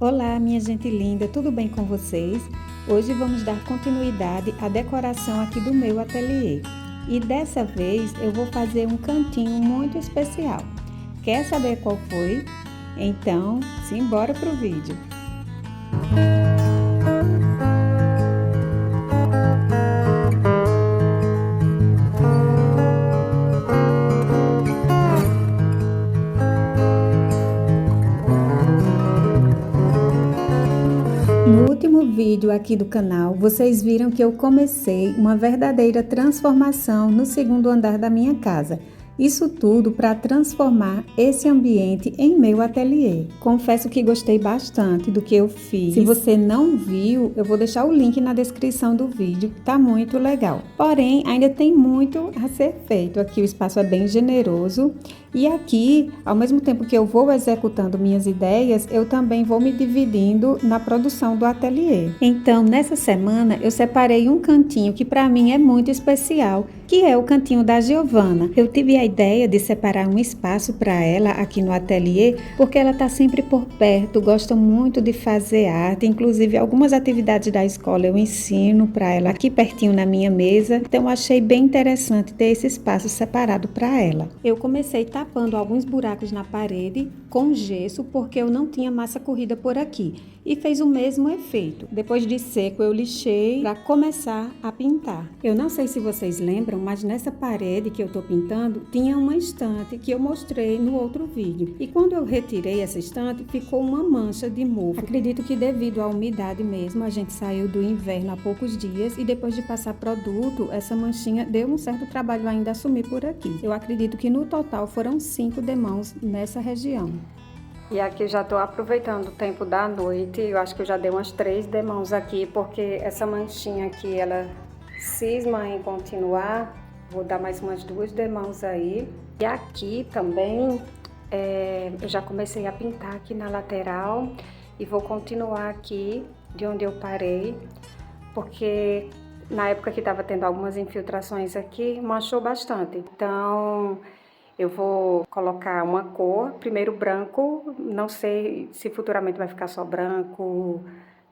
Olá, minha gente linda, tudo bem com vocês? Hoje vamos dar continuidade à decoração aqui do meu ateliê. E dessa vez eu vou fazer um cantinho muito especial. Quer saber qual foi? Então, simbora pro vídeo! No último vídeo aqui do canal, vocês viram que eu comecei uma verdadeira transformação no segundo andar da minha casa. Isso tudo para transformar esse ambiente em meu ateliê. Confesso que gostei bastante do que eu fiz. Se você não viu, eu vou deixar o link na descrição do vídeo, que tá muito legal. Porém, ainda tem muito a ser feito. Aqui o espaço é bem generoso. E aqui, ao mesmo tempo que eu vou executando minhas ideias, eu também vou me dividindo na produção do ateliê. Então, nessa semana, eu separei um cantinho que para mim é muito especial, que é o cantinho da Giovana. Eu tive a ideia de separar um espaço para ela aqui no ateliê, porque ela está sempre por perto, gosta muito de fazer arte, inclusive algumas atividades da escola eu ensino para ela aqui pertinho na minha mesa, então eu achei bem interessante ter esse espaço separado para ela. Eu comecei tapando alguns buracos na parede com gesso, porque eu não tinha massa corrida por aqui, e fez o mesmo efeito. Depois de seco eu lixei para começar a pintar. Eu não sei se vocês lembram, mas nessa parede que eu tô pintando tinha uma estante que eu mostrei no outro vídeo, e quando eu retirei essa estante ficou uma mancha de mofo. Acredito que devido à umidade mesmo, a gente saiu do inverno há poucos dias e depois de passar produto, essa manchinha deu um certo trabalho ainda assumir por aqui. Eu acredito que no total foram 5 demãos nessa região. E aqui já estou aproveitando o tempo da noite, eu acho que eu já dei umas 3 demãos aqui, porque essa manchinha aqui, ela cisma em continuar. Vou dar mais umas 2 demãos aí. E aqui também, eu já comecei a pintar aqui na lateral e vou continuar aqui de onde eu parei, porque na época que estava tendo algumas infiltrações aqui, manchou bastante. Então, eu vou colocar uma cor, primeiro branco, não sei se futuramente vai ficar só branco,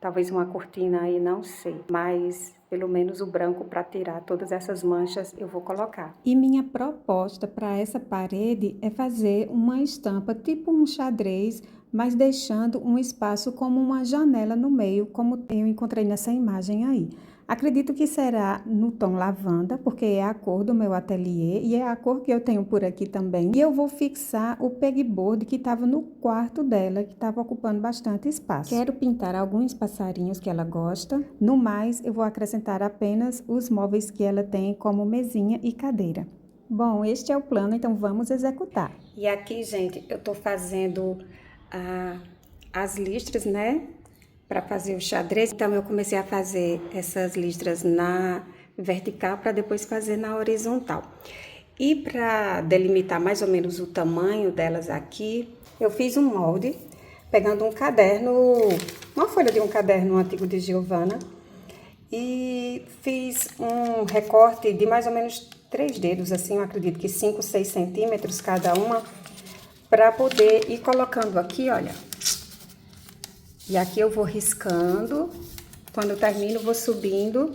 talvez uma cortina aí, não sei. Mas pelo menos o branco para tirar todas essas manchas eu vou colocar. E minha proposta para essa parede é fazer uma estampa tipo um xadrez, mas deixando um espaço como uma janela no meio, como eu encontrei nessa imagem aí. Acredito que será no tom lavanda, porque é a cor do meu ateliê e é a cor que eu tenho por aqui também. E eu vou fixar o pegboard que estava no quarto dela, que estava ocupando bastante espaço. Quero pintar alguns passarinhos que ela gosta. No mais, eu vou acrescentar apenas os móveis que ela tem, como mesinha e cadeira. Bom, este é o plano, então vamos executar. E aqui, gente, eu tô fazendo as listras, né? Para fazer o xadrez, então eu comecei a fazer essas listras na vertical para depois fazer na horizontal. E para delimitar mais ou menos o tamanho delas aqui, eu fiz um molde, pegando um caderno, uma folha de um caderno antigo de Giovana, e fiz um recorte de mais ou menos 3 dedos, assim, eu acredito que 5, 6 centímetros cada uma, para poder ir colocando aqui, olha. E aqui eu vou riscando, quando eu termino vou subindo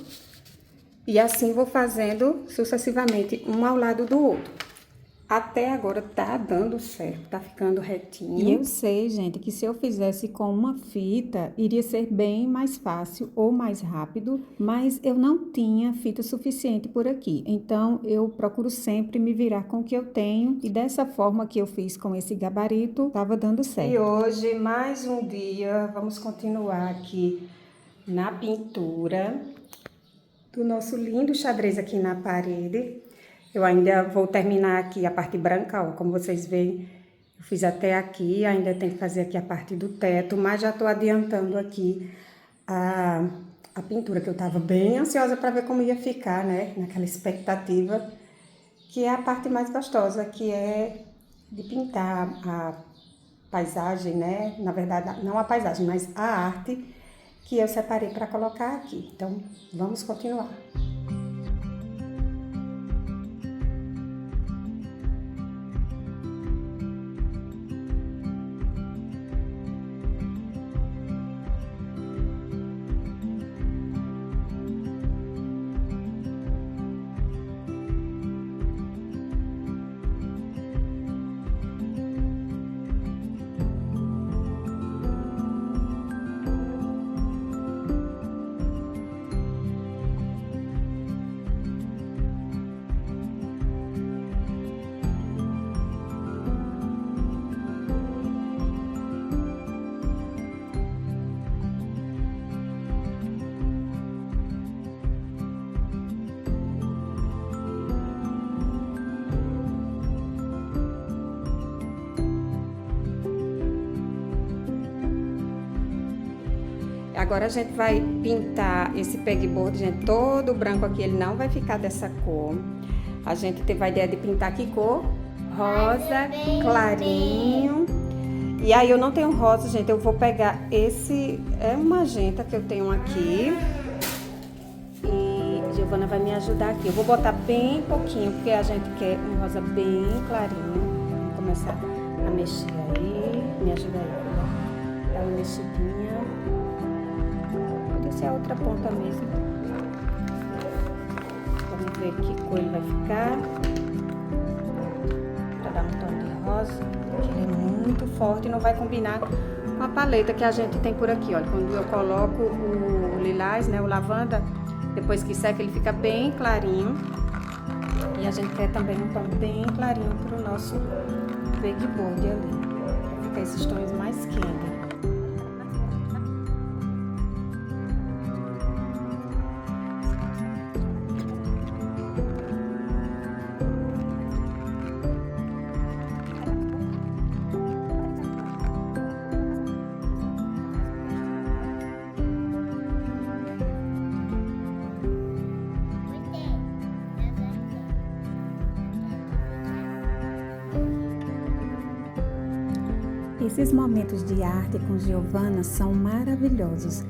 e assim vou fazendo sucessivamente um ao lado do outro. Até agora tá dando certo, tá ficando retinho. E eu sei, gente, que se eu fizesse com uma fita, iria ser bem mais fácil ou mais rápido, mas eu não tinha fita suficiente por aqui. Então, eu procuro sempre me virar com o que eu tenho e dessa forma que eu fiz com esse gabarito, tava dando certo. E hoje, mais um dia, vamos continuar aqui na pintura do nosso lindo xadrez aqui na parede. Eu ainda vou terminar aqui a parte branca, ó, como vocês veem, eu fiz até aqui, ainda tem que fazer aqui a parte do teto, mas já tô adiantando aqui a pintura, que eu tava bem ansiosa para ver como ia ficar, né, naquela expectativa, que é a parte mais gostosa, que é de pintar a paisagem, né, na verdade, não a paisagem, mas a arte que eu separei para colocar aqui. Então, vamos continuar. Agora a gente vai pintar esse pegboard, gente, todo branco aqui, ele não vai ficar dessa cor. A gente teve a ideia de pintar que cor? Rosa, clarinho. E aí eu não tenho rosa, gente, eu vou pegar esse, é um magenta que eu tenho aqui. E a Giovana vai me ajudar aqui. Eu vou botar bem pouquinho, porque a gente quer um rosa bem clarinho. Vamos começar a mexer aí. Me ajuda aí, dá uma mexidinha. Pode ser a outra ponta mesmo. Vamos ver que cor ele vai ficar. Pra dar um tom de rosa, porque ele é muito forte e não vai combinar com a paleta que a gente tem por aqui. Olha, quando eu coloco o lilás, né, o lavanda, depois que seca ele fica bem clarinho. E a gente quer também um tom bem clarinho pro nosso pegboard ali. Fica esses tons mais quentes. Esses momentos de arte com Giovana são maravilhosos.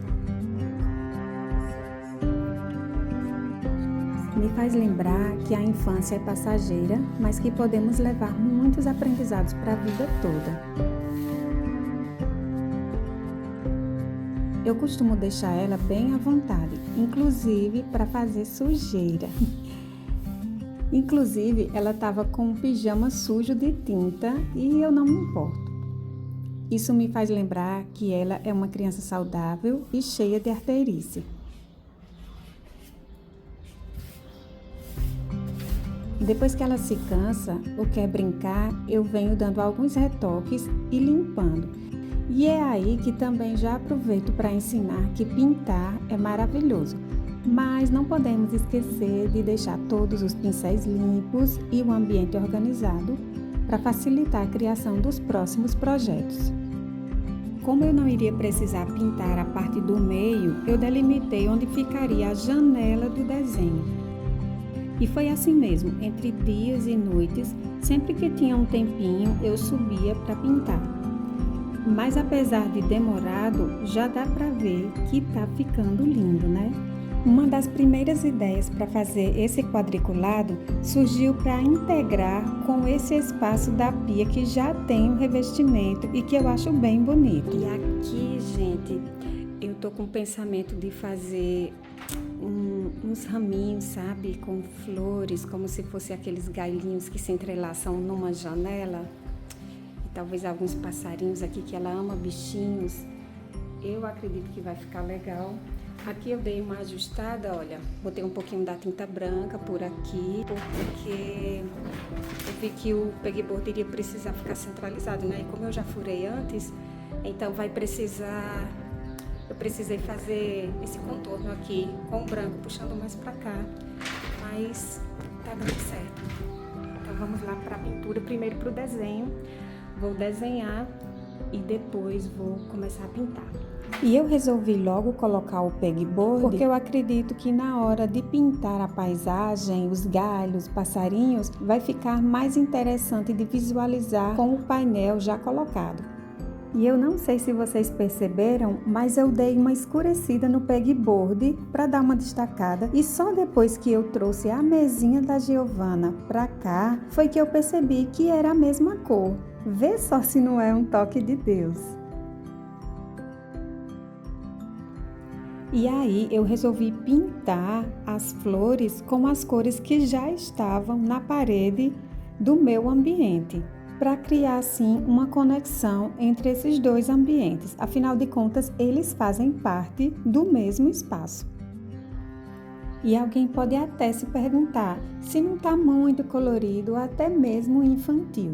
Me faz lembrar que a infância é passageira, mas que podemos levar muitos aprendizados para a vida toda. Eu costumo deixar ela bem à vontade, inclusive para fazer sujeira. Inclusive, ela estava com um pijama sujo de tinta e eu não me importo. Isso me faz lembrar que ela é uma criança saudável e cheia de arteirice. Depois que ela se cansa ou quer brincar, eu venho dando alguns retoques e limpando. E é aí que também já aproveito para ensinar que pintar é maravilhoso, mas não podemos esquecer de deixar todos os pincéis limpos e o ambiente organizado para facilitar a criação dos próximos projetos. Como eu não iria precisar pintar a parte do meio, eu delimitei onde ficaria a janela do desenho. E foi assim mesmo, entre dias e noites, sempre que tinha um tempinho, eu subia para pintar. Mas apesar de demorado, já dá para ver que tá ficando lindo, né? Uma das primeiras ideias para fazer esse quadriculado surgiu para integrar com esse espaço da pia que já tem um revestimento e que eu acho bem bonito. E aqui, gente, eu tô com o pensamento de fazer uns raminhos, sabe? Com flores, como se fosse aqueles galhinhos que se entrelaçam numa janela. E talvez alguns passarinhos aqui, que ela ama bichinhos. Eu acredito que vai ficar legal. Aqui eu dei uma ajustada, olha, botei um pouquinho da tinta branca por aqui, porque eu vi que o pegboard iria precisar ficar centralizado, né? E como eu já furei antes, então vai precisar, eu precisei fazer esse contorno aqui com o branco, puxando mais pra cá, mas tá dando certo. Então vamos lá pra pintura, primeiro pro desenho, vou desenhar e depois vou começar a pintar. E eu resolvi logo colocar o pegboard porque eu acredito que na hora de pintar a paisagem, os galhos, passarinhos, vai ficar mais interessante de visualizar com o painel já colocado. E eu não sei se vocês perceberam, mas eu dei uma escurecida no pegboard para dar uma destacada e só depois que eu trouxe a mesinha da Giovana para cá foi que eu percebi que era a mesma cor. Vê só se não é um toque de Deus. E aí eu resolvi pintar as flores com as cores que já estavam na parede do meu ambiente, para criar assim uma conexão entre esses dois ambientes. Afinal de contas, eles fazem parte do mesmo espaço. E alguém pode até se perguntar se não está muito colorido ou até mesmo infantil.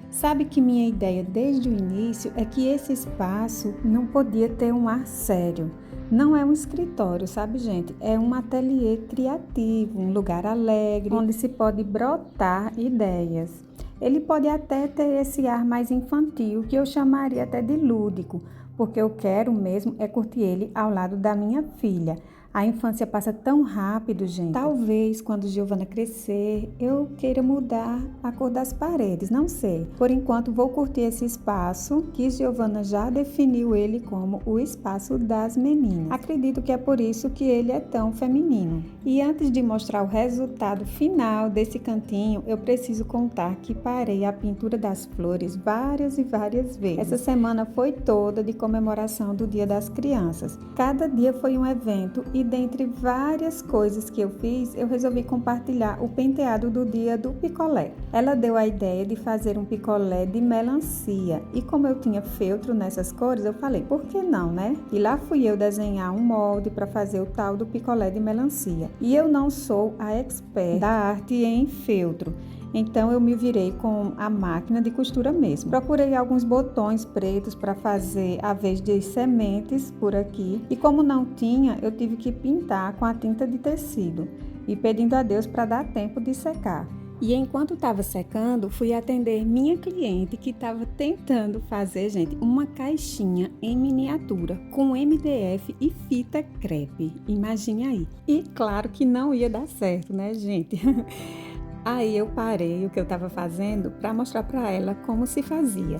Sabe que minha ideia desde o início é que esse espaço não podia ter um ar sério. Não é um escritório, sabe, gente? É um ateliê criativo, um lugar alegre, onde se pode brotar ideias. Ele pode até ter esse ar mais infantil, que eu chamaria até de lúdico, porque eu quero mesmo é curtir ele ao lado da minha filha. A infância passa tão rápido, gente. Talvez quando Giovana crescer, eu queira mudar a cor das paredes, não sei. Por enquanto vou curtir esse espaço que Giovana já definiu ele como o espaço das meninas. Acredito que é por isso que ele é tão feminino. E antes de mostrar o resultado final desse cantinho, eu preciso contar que parei a pintura das flores várias e várias vezes. Essa semana foi toda de comemoração do Dia das Crianças. Cada dia foi um evento e dentre várias coisas que eu fiz, eu resolvi compartilhar o penteado do dia do picolé. Ela deu a ideia de fazer um picolé de melancia e como eu tinha feltro nessas cores, eu falei, por que não, né? E lá fui eu desenhar um molde para fazer o tal do picolé de melancia. E eu não sou a expert da arte em feltro. Então eu me virei com a máquina de costura mesmo. Procurei alguns botões pretos para fazer a vez de sementes por aqui. E como não tinha, eu tive que pintar com a tinta de tecido. E pedindo a Deus para dar tempo de secar. E enquanto estava secando, fui atender minha cliente que estava tentando fazer, gente, uma caixinha em miniatura com MDF e fita crepe. Imagine aí. E claro que não ia dar certo, né, gente? Aí eu parei o que eu estava fazendo para mostrar para ela como se fazia.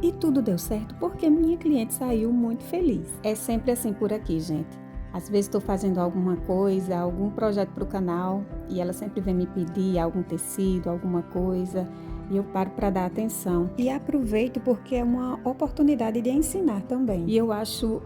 E tudo deu certo porque minha cliente saiu muito feliz. É sempre assim por aqui, gente. Às vezes estou fazendo alguma coisa, algum projeto para o canal e ela sempre vem me pedir algum tecido, alguma coisa e eu paro para dar atenção. E aproveito porque é uma oportunidade de ensinar também. E eu acho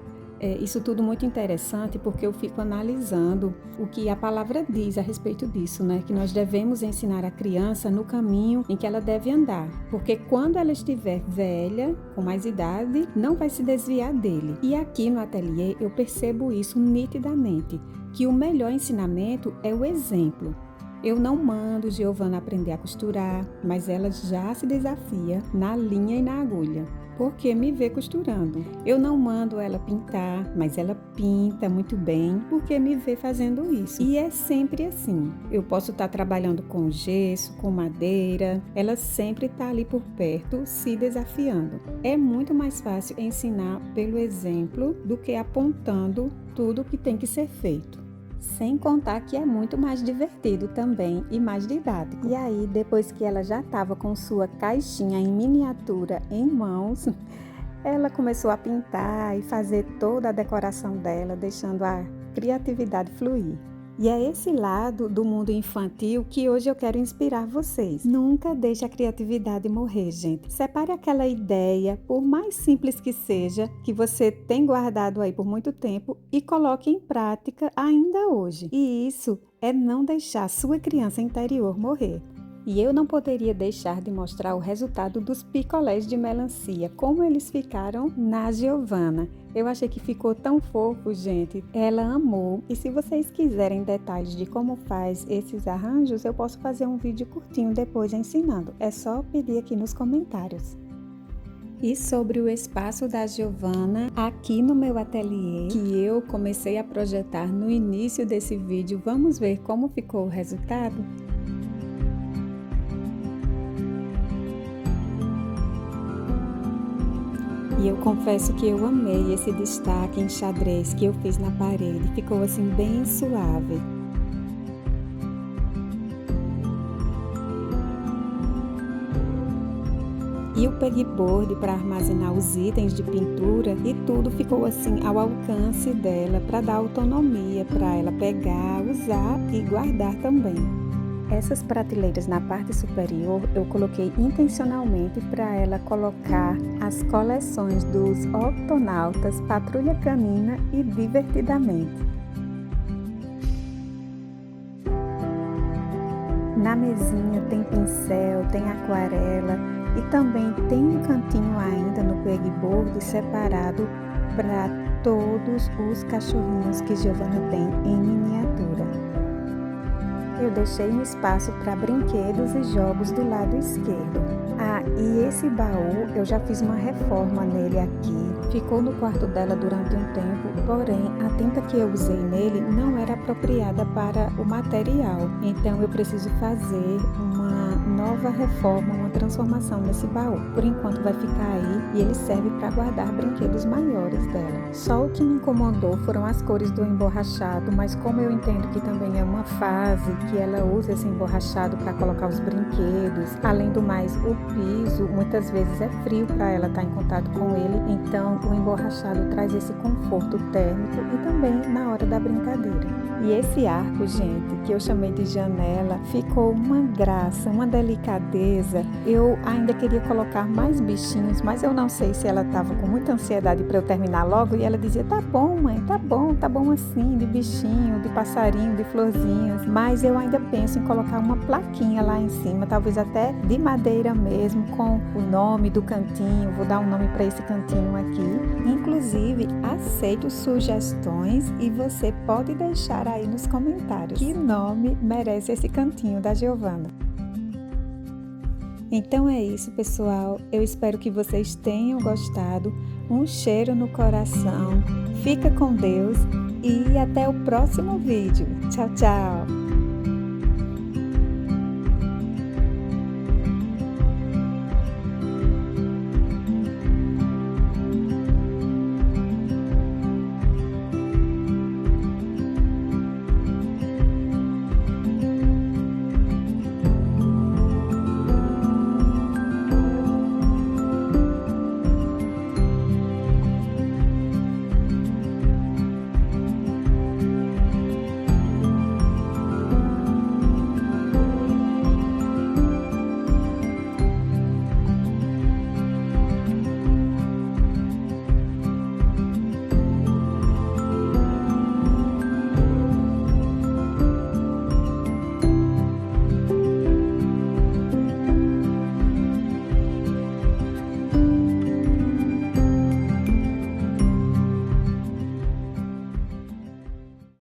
isso tudo muito interessante porque eu fico analisando o que a palavra diz a respeito disso, né? Que nós devemos ensinar a criança no caminho em que ela deve andar, porque quando ela estiver velha, com mais idade, não vai se desviar dele. E aqui no ateliê eu percebo isso nitidamente, que o melhor ensinamento é o exemplo. Eu não mando Giovana aprender a costurar, mas ela já se desafia na linha e na agulha, porque me vê costurando. Eu não mando ela pintar, mas ela pinta muito bem, porque me vê fazendo isso. E é sempre assim. Eu posso estar trabalhando com gesso, com madeira, ela sempre está ali por perto, se desafiando. É muito mais fácil ensinar pelo exemplo do que apontando tudo o que tem que ser feito. Sem contar que é muito mais divertido também e mais didático. E aí, depois que ela já estava com sua caixinha em miniatura em mãos, ela começou a pintar e fazer toda a decoração dela, deixando a criatividade fluir. E é esse lado do mundo infantil que hoje eu quero inspirar vocês. Nunca deixe a criatividade morrer, gente. Separe aquela ideia, por mais simples que seja, que você tem guardado aí por muito tempo e coloque em prática ainda hoje. E isso é não deixar sua criança interior morrer. E eu não poderia deixar de mostrar o resultado dos picolés de melancia, como eles ficaram na Giovana. Eu achei que ficou tão fofo, gente. Ela amou. E se vocês quiserem detalhes de como faz esses arranjos, eu posso fazer um vídeo curtinho depois ensinando. É só pedir aqui nos comentários. E sobre o espaço da Giovana, aqui no meu ateliê, que eu comecei a projetar no início desse vídeo, vamos ver como ficou o resultado? E eu confesso que eu amei esse destaque em xadrez que eu fiz na parede, ficou assim bem suave. E o pegboard para armazenar os itens de pintura e tudo ficou assim ao alcance dela para dar autonomia para ela pegar, usar e guardar também. Essas prateleiras na parte superior eu coloquei intencionalmente para ela colocar as coleções dos Octonautas, Patrulha Canina e Divertidamente. Na mesinha tem pincel, tem aquarela e também tem um cantinho ainda no pegboard separado para todos os cachorrinhos que Giovana tem em miniatura. Eu deixei um espaço para brinquedos e jogos do lado esquerdo. Ah, e esse baú eu já fiz uma reforma nele aqui. Ficou no quarto dela durante um tempo, porém a tinta que eu usei nele não era apropriada para o material. Então eu preciso fazer uma nova reforma, uma transformação nesse baú. Por enquanto vai ficar aí e ele serve para guardar brinquedos maiores dela. Só o que me incomodou foram as cores do emborrachado, mas como eu entendo que também é uma fase que ela usa esse emborrachado para colocar os brinquedos, além do mais, o piso muitas vezes é frio para ela estar em contato com ele, então o emborrachado traz esse conforto térmico e também na hora da brincadeira. E esse arco, gente, que eu chamei de janela, ficou uma graça, uma delicadeza. Eu ainda queria colocar mais bichinhos, mas eu não sei se ela estava com muita ansiedade para eu terminar logo, e ela dizia, tá bom mãe, tá bom assim, de bichinho, de passarinho, de florzinhas, mas eu ainda penso em colocar uma plaquinha lá em cima, talvez até de madeira mesmo, com o nome do cantinho, vou dar um nome para esse cantinho aqui. Inclusive, aceito sugestões e você pode deixar aí nos comentários que nome merece esse cantinho da Giovana. Então é isso, pessoal. Eu espero que vocês tenham gostado. Um cheiro no coração. Fica com Deus e até o próximo vídeo. Tchau, tchau!